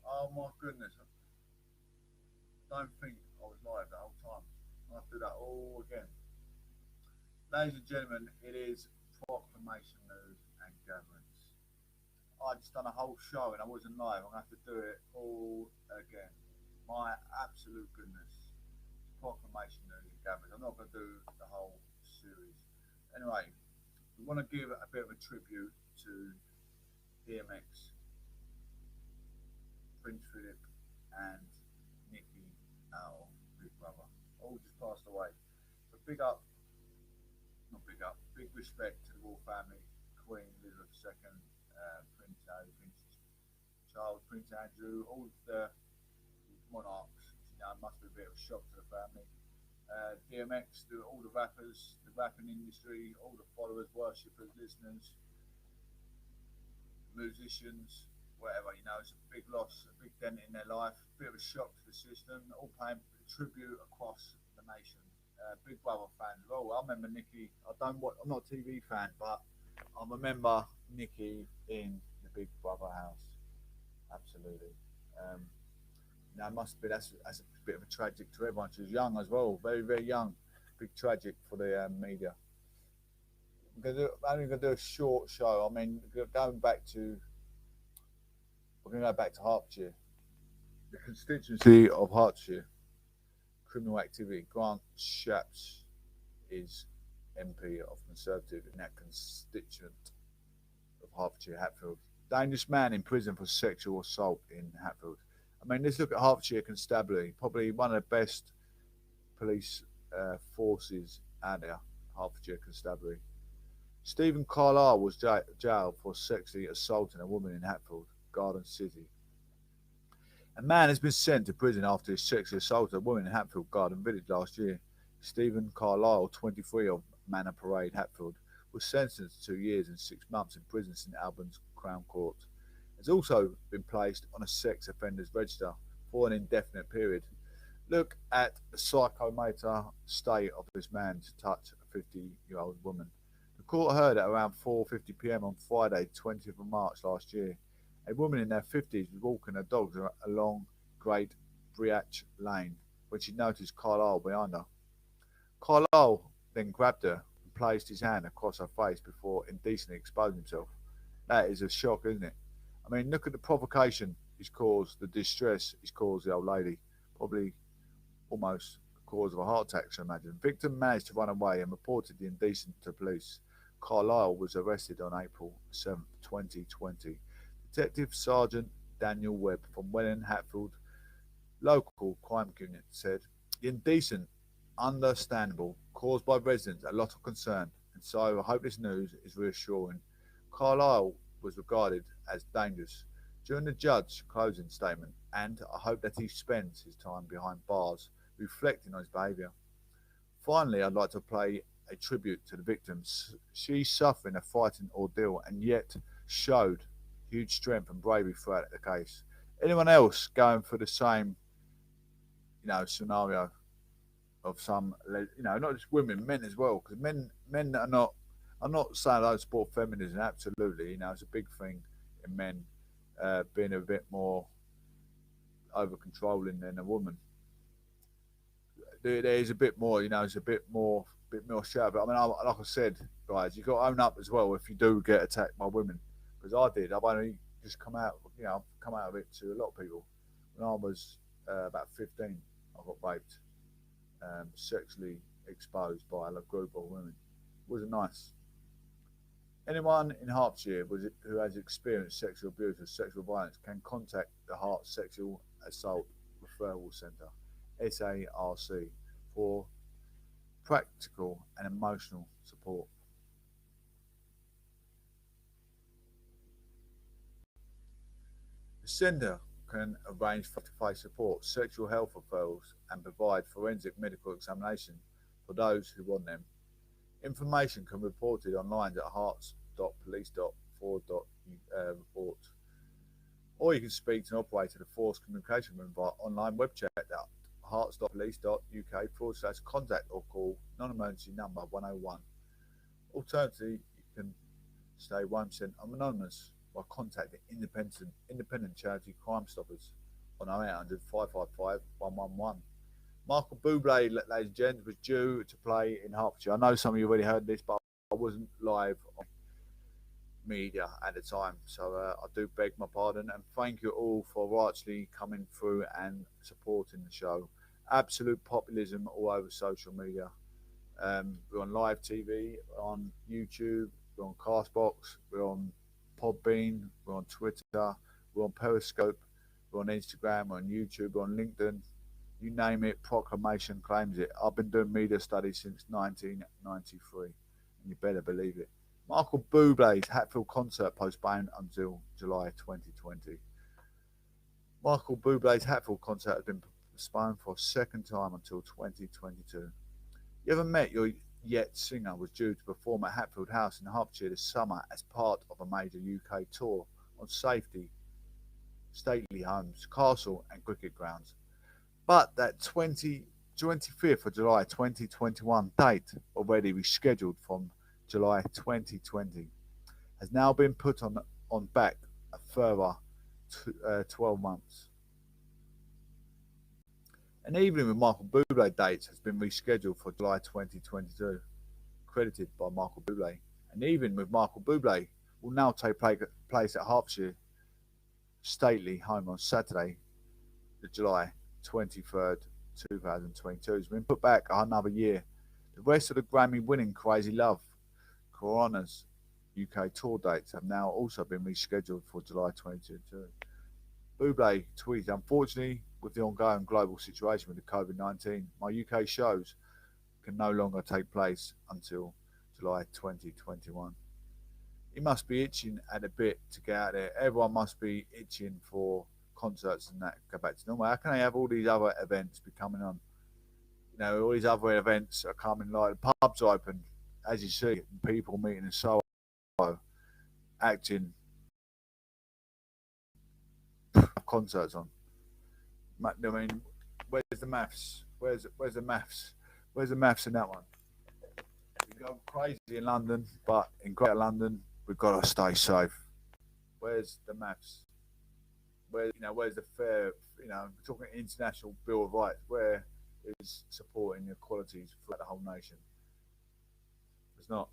Oh my goodness, I don't think I was live the whole time. I have to do that all again. Ladies and gentlemen, it is proclamation news and gatherings. I just done a whole show and I wasn't live. I'm gonna have to do it all again. My absolute goodness. Proclamation news and gatherings. I'm not gonna do the whole series. Anyway, we want to give a bit of a tribute to DMX, Prince Philip, and Nicky out of Big Brother. All just passed away. So big up, not big up, big respect to the royal family, Queen Elizabeth II, Prince Harry, Prince Charles, Prince Andrew, all the monarchs. You know, it must be a bit of a shock to the family. DMX, all the rappers, the rapping industry, all the followers, worshippers, listeners, musicians, whatever, you know, it's a big loss, a big dent in their life, a bit of a shock to the system, all paying tribute across the nation. Big Brother fans as well. I remember Nicky, I'm not a TV fan, but I remember Nicky in the Big Brother house. Absolutely. Um, you know, it must be, that's a bit of a tragic to everyone. She was young as well, very, very young. Big tragic for the media. I'm only going to do a short show. I mean, going back to we're going to go back to Hertfordshire. The constituency of Hertfordshire, criminal activity. Grant Shapps is MP of Conservative in that constituent of Hertfordshire, Hatfield. Dangerous man in prison for sexual assault in Hatfield. I mean, let's look at Hertfordshire Constabulary, probably one of the best police forces out there, Hertfordshire Constabulary. Stephen Carlisle was jailed for sexually assaulting a woman in Hatfield, Garden City. A man has been sent to prison after he sexually assaulted a woman in Hatfield Garden Village last year. Stephen Carlisle, 23, of Manor Parade, Hatfield, was sentenced to 2 years and 6 months in prison in St Albans Crown Court. Has also been placed on a sex offenders register for an indefinite period. Look at the psychomotor state of this man to touch a 50-year-old woman. The court heard at around 4:50 p.m. on Friday, 20th of March last year. A woman in her 50s was walking her dogs along Great Briach Lane when she noticed Carlisle behind her. Carlisle then grabbed her and placed his hand across her face before indecently exposing himself. That is a shock, isn't it? I mean, look at the provocation he's caused, the distress he's caused the old lady. Probably almost the cause of a heart attack, I imagine. Victim managed to run away and reported the indecent to police. Carlisle was arrested on April 7th, 2020. Detective Sergeant Daniel Webb from Welling Hatfield Local Crime Unit said, the indecent, understandable, caused by residents a lot of concern, and so I hope this news is reassuring. Carlisle was regarded as dangerous during the judge's closing statement, and I hope that he spends his time behind bars reflecting on his behaviour. Finally, I'd like to play a tribute to the victims. She's suffering a frightening ordeal and yet showed huge strength and bravery throughout the case. Anyone else going for the same, scenario of some, not just women, men as well, because men that are not. I'm not saying I don't support feminism. Absolutely, it's a big thing in men being a bit more over controlling than a woman. There is a bit more, it's a bit more shout. But I mean, like I said, guys, you got to own up as well if you do get attacked by women, because I did. I've only just come out, I've come out of it to a lot of people. When I was about 15, I got raped, sexually exposed by a group of women. It wasn't nice. Anyone in Hertfordshire who has experienced sexual abuse or sexual violence can contact the Hart Sexual Assault Referral Centre, SARC, for practical and emotional support. The centre can arrange face-to-face support, sexual health referrals, and provide forensic medical examination for those who want them. Information can be reported online at hearts.police.forward.report. Or you can speak to an operator of the Force Communication Room via online web chat at hearts.police.uk/contact or call non-emergency number 101. Alternatively, you can stay 1% anonymous by contacting independent charity Crime Stoppers on 0800 555 111. Michael Bublé, ladies and gents, was due to play in Hertfordshire. I know some of you already heard this, but I wasn't live on media at the time, so I do beg my pardon, and thank you all for actually coming through and supporting the show. Absolute populism all over social media. We're on live TV, we're on YouTube, we're on Castbox, we're on Podbean, we're on Twitter, we're on Periscope, we're on Instagram, we're on YouTube, we're on LinkedIn. You name it, Proclamation claims it. I've been doing media studies since 1993, and you better believe it. Michael Bublé's Hatfield concert postponed until July 2020. Michael Bublé's Hatfield concert has been postponed for a second time until 2022. You ever met your yet singer was due to perform at Hatfield House in Hertfordshire this summer as part of a major UK tour on stately homes, castle and cricket grounds. But that 25th of July 2021 date, already rescheduled from July 2020, has now been put on back a further 12 months. An evening with Michael Bublé dates has been rescheduled for July 2022, credited by Michael Bublé. An evening with Michael Bublé will now take place at Hertfordshire stately home on Saturday, July 23rd, 2022. It's been put back another year. The rest of the Grammy-winning Crazy Love Corona's UK tour dates have now also been rescheduled for July 2022. Bublé tweeted, "Unfortunately, with the ongoing global situation with the COVID-19, my UK shows can no longer take place until July 2021. He must be itching at a bit to get out there. Everyone must be itching for concerts and that go back to normal. How can they have all these other events be coming on? You know, all these other events are coming, like the pubs open, as you see, people meeting in Soho, acting, concerts on. I mean, where's the maths? Where's the maths? Where's the maths in that one? We go crazy in London, but in Greater London, we've got to stay safe. Where's the maths? Where's the fair? We're talking international Bill of Rights. Where is supporting equalities throughout the whole nation? It's not.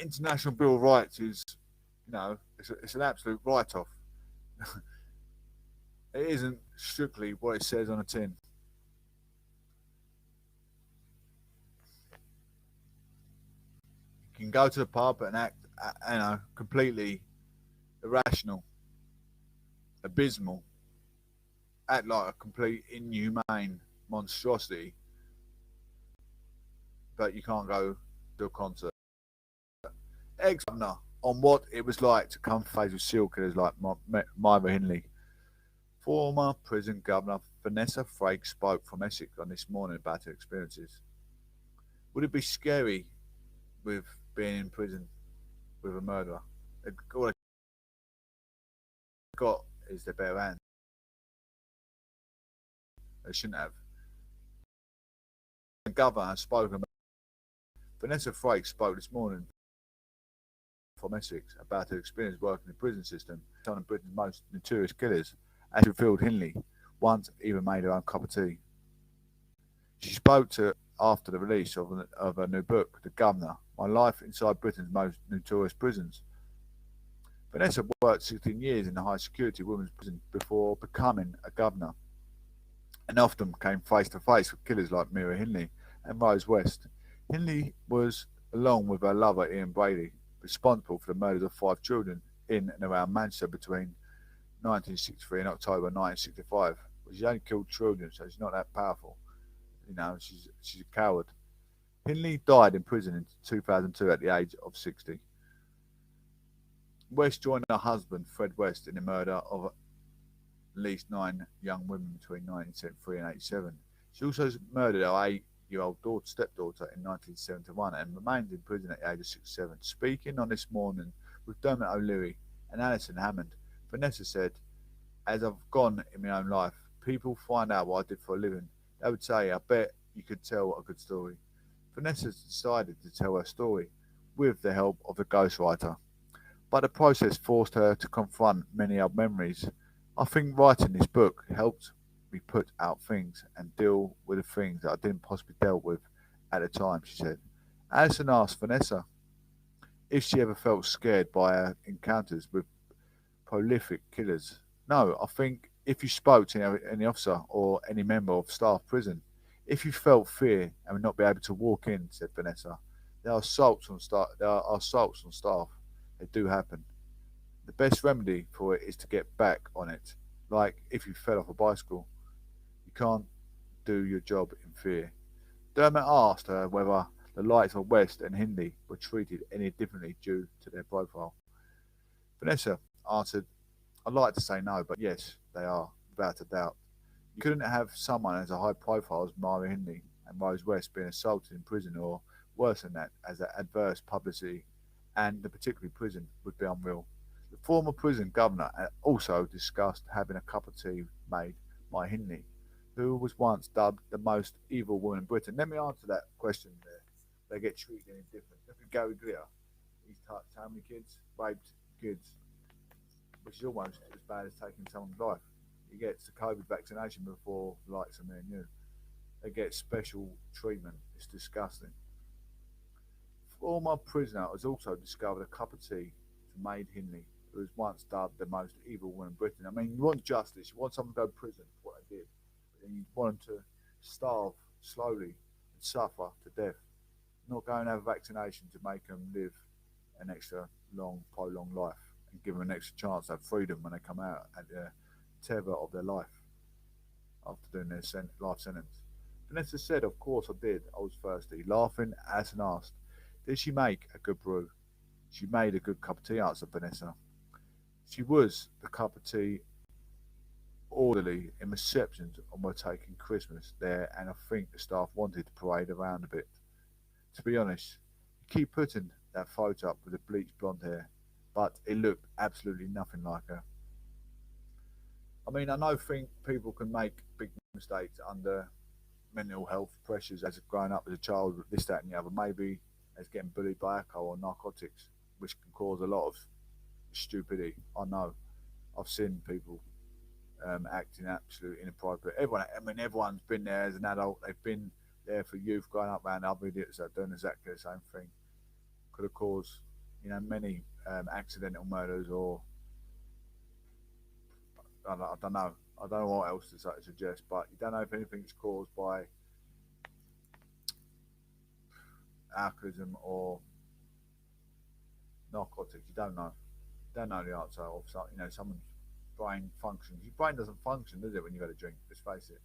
International Bill of Rights is, it's an absolute write-off. It isn't strictly what it says on a tin. You can go to the pub and act, completely irrational, abysmal, act like a complete inhumane monstrosity, but you can't go to a concert. Ex-governor on what it was like to come face with serial killers like Myra Hindley. Former prison governor Vanessa Frake spoke from Essex on This Morning about her experiences. Would it be scary with being in prison with a murderer? All they got is their bare hands. They shouldn't have. The governor has spoken. Vanessa Frake spoke this morning from Essex about her experience working in the prison system, one of Britain's most notorious killers. As revealed, Hindley once even made her own cup of tea. She spoke to after the release of her new book, The Governor: My Life Inside Britain's Most Notorious Prisons. Vanessa worked 16 years in the high security women's prison before becoming a governor, and often came face to face with killers like Myra Hindley and Rose West. Hindley was, along with her lover Ian Brady, responsible for the murders of 5 children in and around Manchester between 1963 and October 1965. But she only killed children, so she's not that powerful. She's a coward. Hindley died in prison in 2002 at the age of 60. West joined her husband, Fred West, in the murder of at least 9 young women between 1973 and 1987. She also murdered her 8-year-old stepdaughter in 1971 and remained in prison at the age of 67. Speaking on This Morning with Dermot O'Leary and Alison Hammond, Vanessa said, "As I've gone in my own life, people find out what I did for a living, they would say, I bet you could tell a good story. Vanessa decided to tell her story with the help of the ghostwriter, but the process forced her to confront many old memories. I think writing this book helped me put out things and deal with the things that I didn't possibly deal with at the time, she said. Alison asked Vanessa if she ever felt scared by her encounters with prolific killers. No, I think if you spoke to any officer or any member of staff prison, if you felt fear and would not be able to walk in, said Vanessa, there are assaults on staff. There are assaults on staff. They do happen. The best remedy for it is to get back on it. Like if you fell off a bicycle, you can't do your job in fear. Dermot asked her whether the lights of West and Hindley were treated any differently due to their profile. Vanessa answered, I'd like to say no, but yes, they are, without a doubt. You couldn't have someone as a high profile as Mara Hindley and Rose West being assaulted in prison, or worse than that, as adverse publicity, and the particular prison would be unreal. The former prison governor also discussed having a cup of tea made by Hindley, who was once dubbed the most evil woman in Britain. Let me answer that question there. They get treated any different. Look at Gary Glitter. He's touched how many kids? Raped kids, which is almost as bad as taking someone's life. He gets the COVID vaccination before the likes of me and you. They get special treatment. It's disgusting. Former prisoner has also discovered a cup of tea to Maid Hindley, who was once dubbed the most evil woman in Britain. I mean, you want justice. You want someone to go to prison for what they did. But then you want them to starve slowly and suffer to death. Not go and have a vaccination to make them live an extra long, prolonged life and give them an extra chance to have freedom when they come out at the tether of their life after doing their life sentence. Vanessa said, of course I did. I was thirsty. Laughing, Alison asked, did she make a good brew? She made a good cup of tea, answered Vanessa. She was the cup of tea orderly in receptions and were taking Christmas there, and I think the staff wanted to parade around a bit. To be honest, you keep putting that photo up with the bleached blonde hair, but it looked absolutely nothing like her. I mean, I think people can make big mistakes under mental health pressures as growing up as a child, this, that, and the other. Maybe as getting bullied by alcohol or narcotics, which can cause a lot of stupidity. I know. I've seen people acting absolutely inappropriate. Everyone's been there as an adult. They've been there for youth, growing up around other idiots that are doing exactly the same thing. Could have caused, many accidental murders, or I don't know. I don't know what else to suggest, but you don't know if anything's caused by alcoholism or narcotics. You don't know. You don't know the answer of someone's brain functions. Your brain doesn't function, does it, when you got a drink? Let's face it.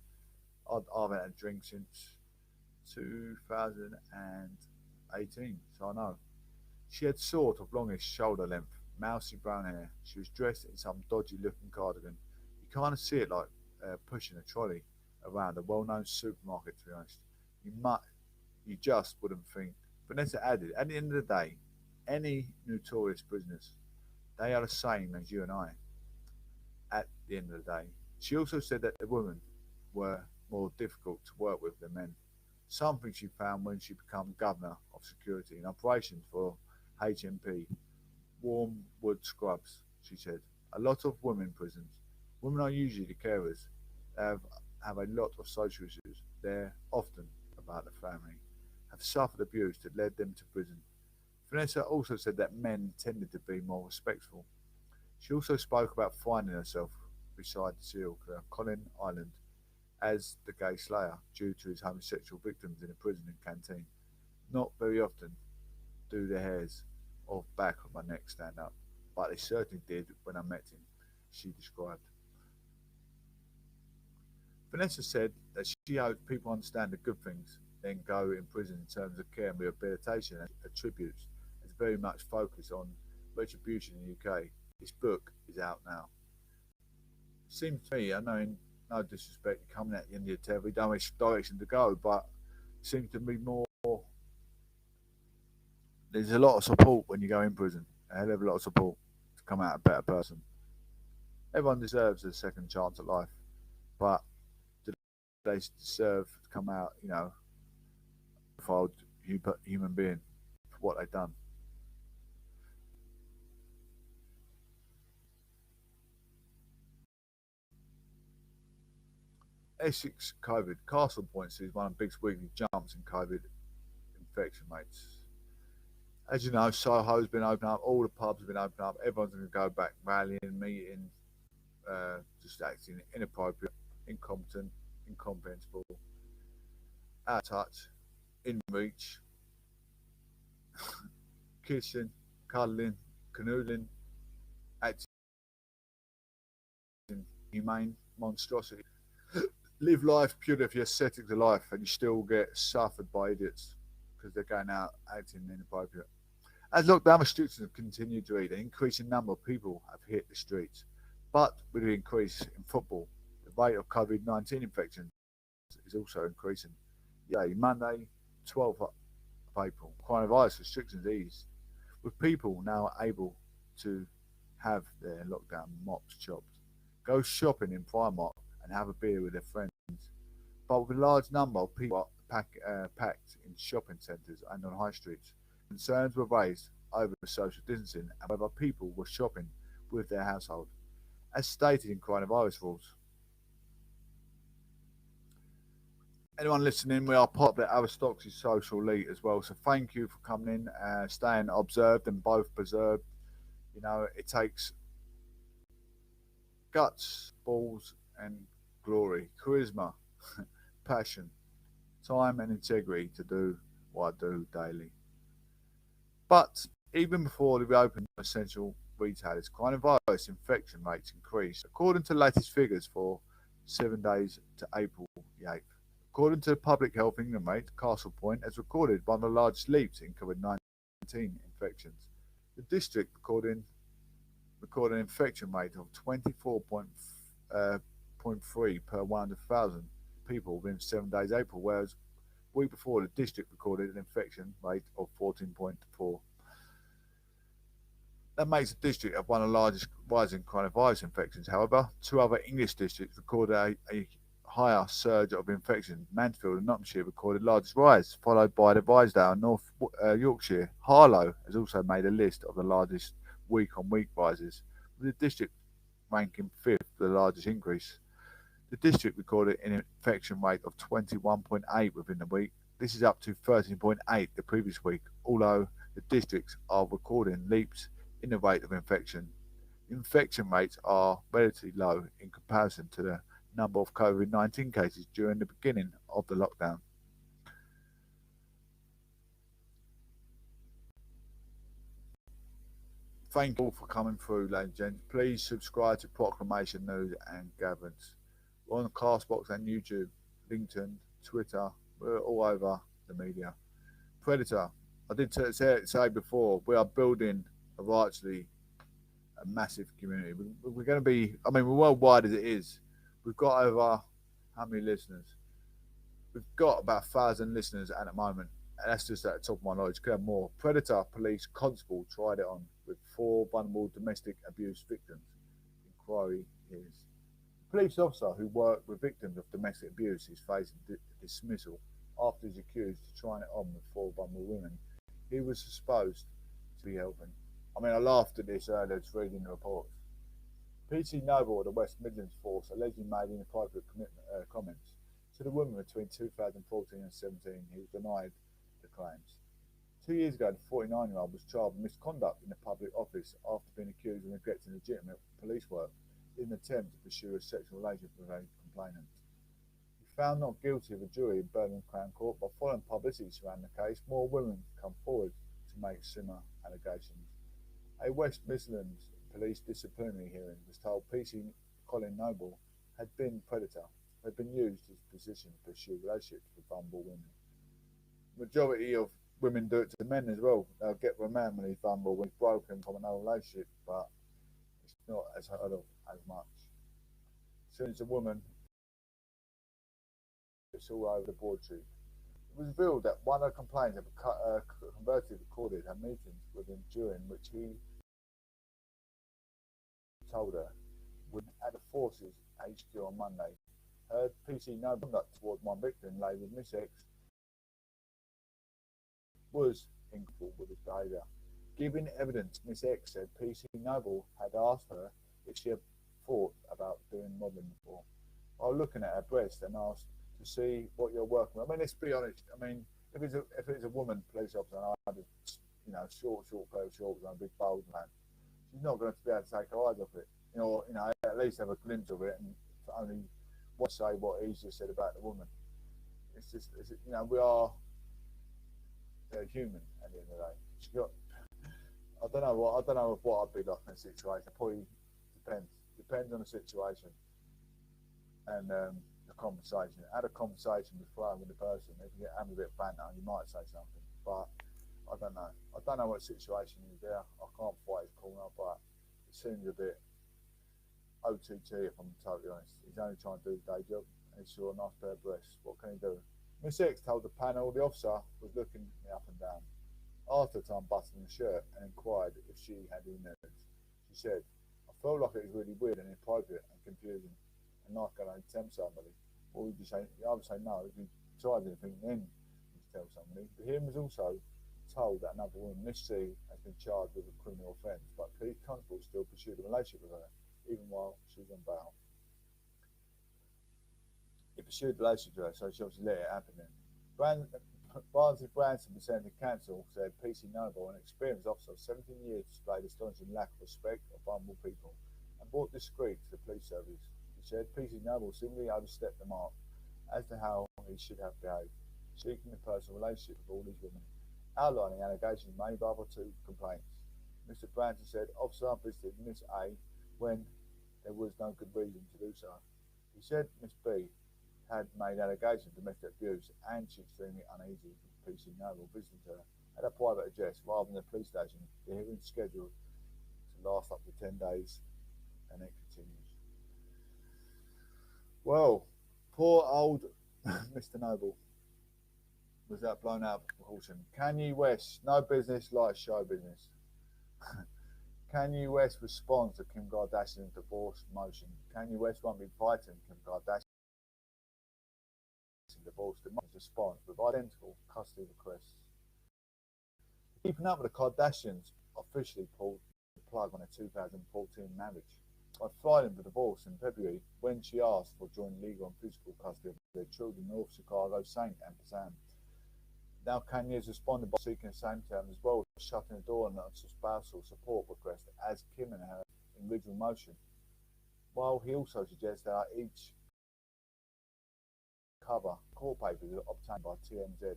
I've had a drink since 2018, so I know. She had sort of longish shoulder length, mousy brown hair. She was dressed in some dodgy looking cardigan. You kind of see it like pushing a trolley around a well-known supermarket, to be honest. You just wouldn't think. Vanessa added, at the end of the day, any notorious prisoners, they are the same as you and I. At the end of the day. She also said that the women were more difficult to work with than men. Something she found when she became governor of security and operations for HMP Wormwood Scrubs, she said. A lot of women in prisons. Women are usually the carers. They have a lot of social issues. They're often about the family. Have suffered abuse that led them to prison. Vanessa also said that men tended to be more respectful. She also spoke about finding herself beside the serial killer, Colin Island, as the gay slayer due to his homosexual victims in a prison and canteen. Not very often do the hairs of back of my neck stand up, but they certainly did when I met him, she described. Vanessa said that she hopes people understand the good things, then go in prison in terms of care and rehabilitation, and attributes as very much focus on retribution in the UK. This book is out now. Seems to me, I know in no disrespect, you're coming at the end of your tether, we don't know which direction to go, but it seems to be more, there's a lot of support when you go in prison, a hell of a lot of support to come out a better person. Everyone deserves a second chance at life. but do they deserve to come out, profiled human being for what they've done? Essex COVID. Castle Point sees one of the biggest weekly jumps in COVID infection rates. As you know, Soho's been open up, all the pubs have been open up, everyone's going to go back rallying, meeting, just acting inappropriate, incompetent, incomprehensible, out of touch, in reach, kissing, cuddling, canoodling, acting humane, monstrosity. Live life purely for your aesthetic of life, and you still get suffered by idiots because they're going out acting inappropriate. As lockdown restrictions have continued to eat, an increasing number of people have hit the streets. But with the increase in football, the rate of COVID-19 infections is also increasing. Yeah, Monday, 12th of April, coronavirus restrictions eased, with people now able to have their lockdown mops chopped, go shopping in Primark and have a beer with their friends. But with a large number of people packed in shopping centres and on high streets, concerns were raised over social distancing and whether people were shopping with their household, as stated in coronavirus rules. Anyone listening, we are part of the aristocracy social elite as well, so thank you for coming in, staying observed and both preserved. It takes guts, balls, and glory, charisma, passion, time, and integrity to do what I do daily. But even before the reopening of essential retailers, coronavirus infection rates increased, according to the latest figures for 7 days to April the 8th. According to the Public Health England rate, Castle Point has recorded one of the largest leaps in COVID-19 infections. The district recorded an infection rate of 24.3 per 100,000 people within 7 days April, whereas the week before the district recorded an infection rate of 14.4. That makes the district have one of the largest rising coronavirus infections. However, two other English districts recorded a higher surge of infections. Mansfield and Nottinghamshire recorded largest rise, followed by the Rysdale and North Yorkshire. Harlow has also made a list of the largest week-on-week rises, with the district ranking fifth for the largest increase. The district recorded an infection rate of 21.8 within the week. This is up to 13.8 the previous week, although the districts are recording leaps in the rate of infection. Infection rates are relatively low in comparison to the number of COVID-19 cases during the beginning of the lockdown. Thank you all for coming through, ladies and gents. Please subscribe to Proclamation News and Gatherings. We're on Castbox and YouTube, LinkedIn, Twitter. We're all over the media. Predator. I did say before, we are building actually a massive community. We're going to be, we're worldwide as it is. We've got over, how many listeners? We've got about 1,000 listeners at the moment. And that's just at the top of my knowledge. Could have more. Predator police constable tried it on with 4 vulnerable domestic abuse victims. Inquiry is. Police officer who worked with victims of domestic abuse is facing dismissal after he's accused of trying it on with 4 vulnerable women he was supposed to be helping. I laughed at this earlier just reading the reports. P.T. Noble of the West Midlands force allegedly made inappropriate comments to the woman between 2014 and 17. He was denied the claims. 2 years ago, the 49-year-old was charged with misconduct in the public office after being accused of neglecting legitimate police work in an attempt to pursue a sexual relationship with a complainant. He found not guilty of a jury in Birmingham Crown Court, but following publicity surrounding the case, more women come forward to make similar allegations. A Westmisnter police disciplinary hearing was told PC Colin Noble had been predator, had been used his position to pursue relationships with vulnerable women. Majority of women do it to men as well. They'll get with a man when he's vulnerable, when he's broken from another relationship, but it's not as heard of as much. As soon as a woman, it's all over the broadsheet. It was revealed that one of the complaints of a converted recorded her meetings with him during which he told her would at the forces HQ on Monday Her PC no conduct towards my victim, labelled Miss X, was incredible with his behaviour. Giving evidence, Miss X said PC Noble had asked her if she had thought about doing modelling before. While looking at her breast and asked to see what you're working with. I mean, let's be honest. I mean, if it's a woman police officer and I had a short pair of shorts and a big bold man, she's not going to be able to take her eyes off it. At least have a glimpse of it and only want to say what he's just said about the woman. We are human at the end of the day. She got, I don't know what I'd be like in a situation. Probably depends on the situation and the conversation. Had a conversation with the person. If you have a bit of banter, you might say something, but I don't know. I don't know what situation is there. I can't fight his corner, but it seems a bit OTT, if I'm totally honest. He's only trying to do his day job and he saw a nice pair of breasts. What can he do? Miss X told the panel the officer was looking me up and down. After a time buttoning the shirt and inquired if she had any nerves. She said, I felt like it was really weird and inappropriate and confusing and like I don't tempt somebody. Or would you say, I would say no, if you tried anything then you tell somebody. But he was also told that another woman, Miss C, has been charged with a criminal offence, but police constables still pursued a relationship with her, even while she was on bail. He pursued a relationship with her, so she obviously let it happen then. Barnsley Branson was sent to council, said PC Noble, an experienced officer of 17 years, displayed astonishing lack of respect of vulnerable people and brought discreet to the police service. He said PC Noble simply overstepped the mark as to how he should have behaved, seeking a personal relationship with all these women, outlining allegations made by the two complaints. Mr. Branson said officer visited Miss A when there was no good reason to do so. He said Miss B had made allegations of domestic abuse and she extremely uneasy with PC Noble visiting her at a private address rather than the police station. The hearing is scheduled to last up to 10 days and it continues. Well, poor old Mr. Noble was that blown out of proportion. Kanye West, no business like show business. Kanye West responds to Kim Kardashian's divorce motion. Kanye West won't be fighting Kim Kardashian divorce response with identical custody requests. Keeping up with the Kardashians officially pulled the plug on their 2014 marriage by filing for divorce in February when she asked for joint legal and physical custody of their children, North Chicago Saint and Pazan. Now Kanye has responded by seeking the same terms as well as shutting the door on a spousal support request as Kim and her original motion. While he also suggests that each cover court papers obtained by TMZ.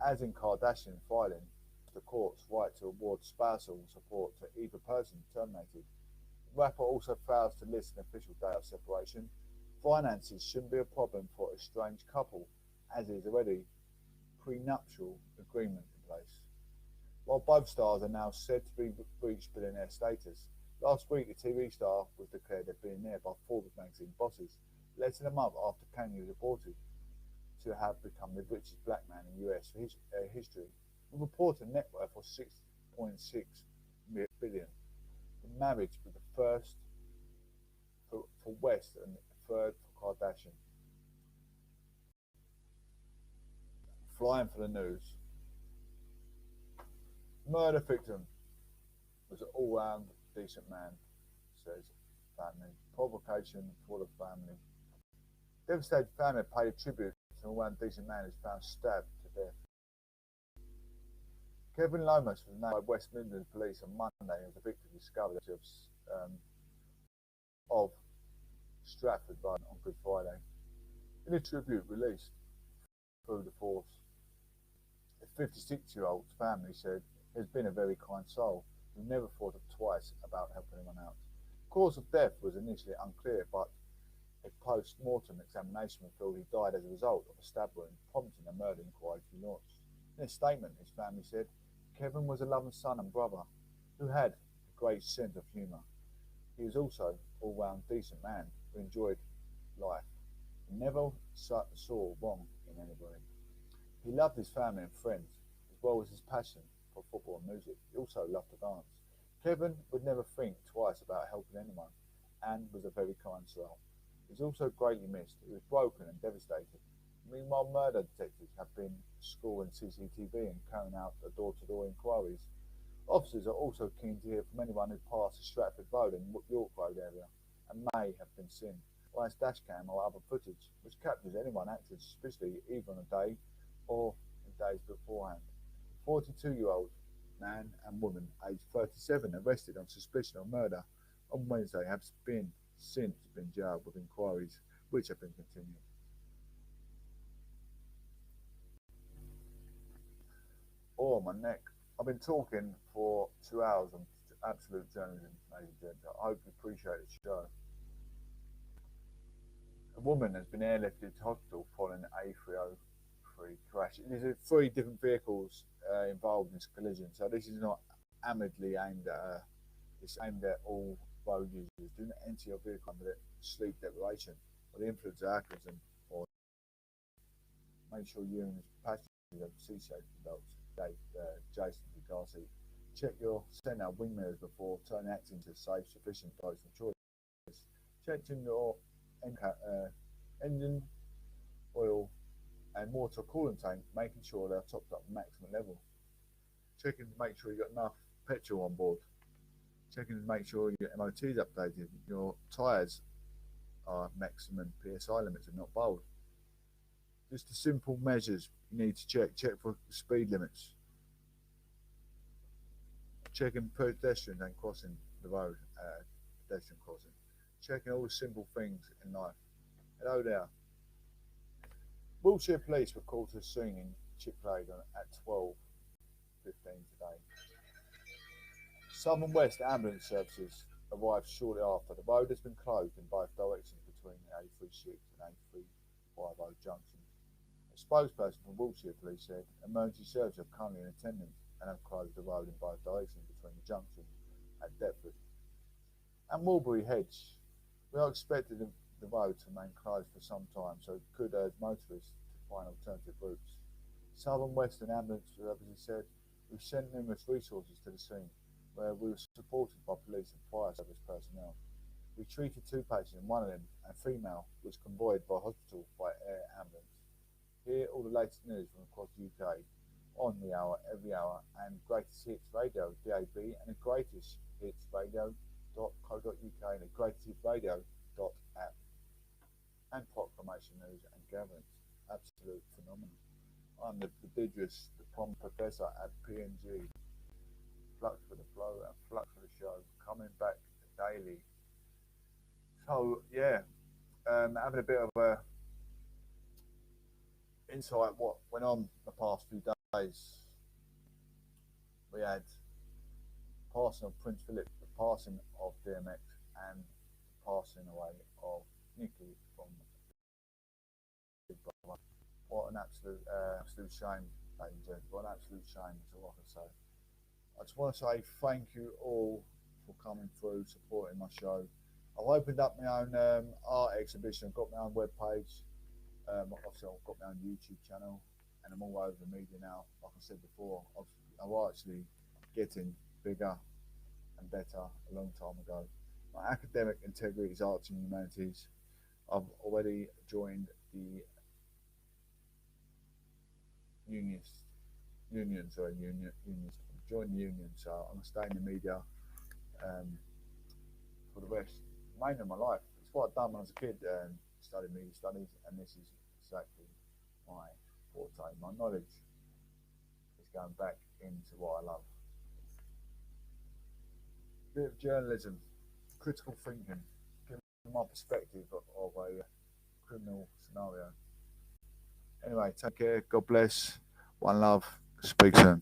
As in Kardashian filing, the court's right to award spousal support to either person terminated. The rapper also fails to list an official date of separation. Finances shouldn't be a problem for a estranged couple, as is already prenuptial agreement in place. While both stars are now said to be reached billionaire status, last week the TV star was declared a billionaire by Forbes magazine bosses, less than a month after Kanye was reported to have become the richest black man in US history, with a reported net worth of $6.6 billion. The marriage was the first for West and the third for Kardashian. Flying for the news. Murder victim was an all-round decent man, says family. Provocation for the family. Devastated family paid a tribute to an all-round decent man who's found stabbed to death. Kevin Lomas was named by Westmisnter police on Monday as a victim discovered of Stratford on Good Friday. In a tribute released through the force, the 56-year-old's family said he has been a very kind soul who never thought twice about helping anyone out. The cause of death was initially unclear, but a post-mortem examination revealed he died as a result of a stab wound, prompting a murder inquiry to be launched. In a statement, his family said Kevin was a loving son and brother who had a great sense of humour. He was also an all-round decent man who enjoyed life and never saw wrong in anybody. He loved his family and friends, as well as his passion for football and music. He also loved to dance. Kevin would never think twice about helping anyone and was a very kind soul. He was also greatly missed. He was broken and devastated. Meanwhile, murder detectives have been scoring CCTV and carrying out door-to-door inquiries. Officers are also keen to hear from anyone who passed the Stratford Road and York Road area and may have been seen by his dashcam or other footage, which captures anyone acting suspiciously either on a day or in days beforehand. 42-year-old man and woman aged 37 arrested on suspicion of murder on Wednesday have since been jailed with inquiries which have been continued. Oh, my neck. I've been talking for 2 hours on absolute journalism, ladies and gentlemen. I hope you appreciate the show. A woman has been airlifted to hospital following an A303 crash. There's 3 different vehicles involved in this collision, so this is not amicably aimed at her. It's aimed at all road users. Do not enter your vehicle under sleep deprivation or the influence of alcoholism, or make sure you and passengers have seat safety belts. Jason Garcia. Check your center wing mirrors before turning acting to safe, sufficient personal choice. Checking your engine oil and water coolant tank, making sure they're topped up maximum level. Checking to make sure you've got enough petrol on board. Checking to make sure your MOT is updated. Your tyres are maximum PSI limits and not bold. Just the simple measures you need to check. Check for speed limits. Checking pedestrians and crossing the road, pedestrian crossing. Checking all the simple things in life. Hello there. Wiltshire Police were called to the scene in Chicklade at 12:15 today. Southern West ambulance services arrived shortly after. The road has been closed in both directions between A36 and A350 junctions. A spokesperson from Wiltshire Police said emergency services are currently in attendance and have closed the road in both directions between the junction at Deptford and Mulberry Hedge. We are expecting the road to remain closed for some time, so it could urge motorists to find alternative routes. Southern Western Ambulance Services said, "We've sent numerous resources to the scene, where we were supported by police and fire service personnel. We treated 2 patients, and one of them, a female, was convoyed by hospital by air ambulance." Hear all the latest news from across the UK on the hour, every hour, and Greatest Hits Radio, DAB, and the Greatest Hits Radio.co.uk and the Greatest Hits Radio.app, and proclamation news and gatherings. Absolute phenomenal. I'm the prodigious, the Prom Professor at PNG. Flux for the flow and flux for the show, coming back daily. So yeah, having a bit of a insight what went on the past few days. We had passing of Prince Philip, the passing of DMX, and the passing away of Nicky from Big Brother. What an absolute shame, ladies and gentlemen. What an absolute shame is all I can say. I just want to say thank you all for coming through, supporting my show. I've opened up my own art exhibition. I've got my own webpage. Obviously, I've got my own YouTube channel, and I'm all over the media now. Like I said before, I'm actually getting bigger and better a long time ago. My academic integrity is arts and humanities. I've already joined the unions. Joined the union, so I'm gonna stay in the media for the remainder of my life. It's what I've done when I was a kid, studied media studies, and this is exactly my forte. My knowledge is going back into what I love. A bit of journalism, critical thinking, giving my perspective of a criminal scenario. Anyway, take care, God bless, one love, speak soon.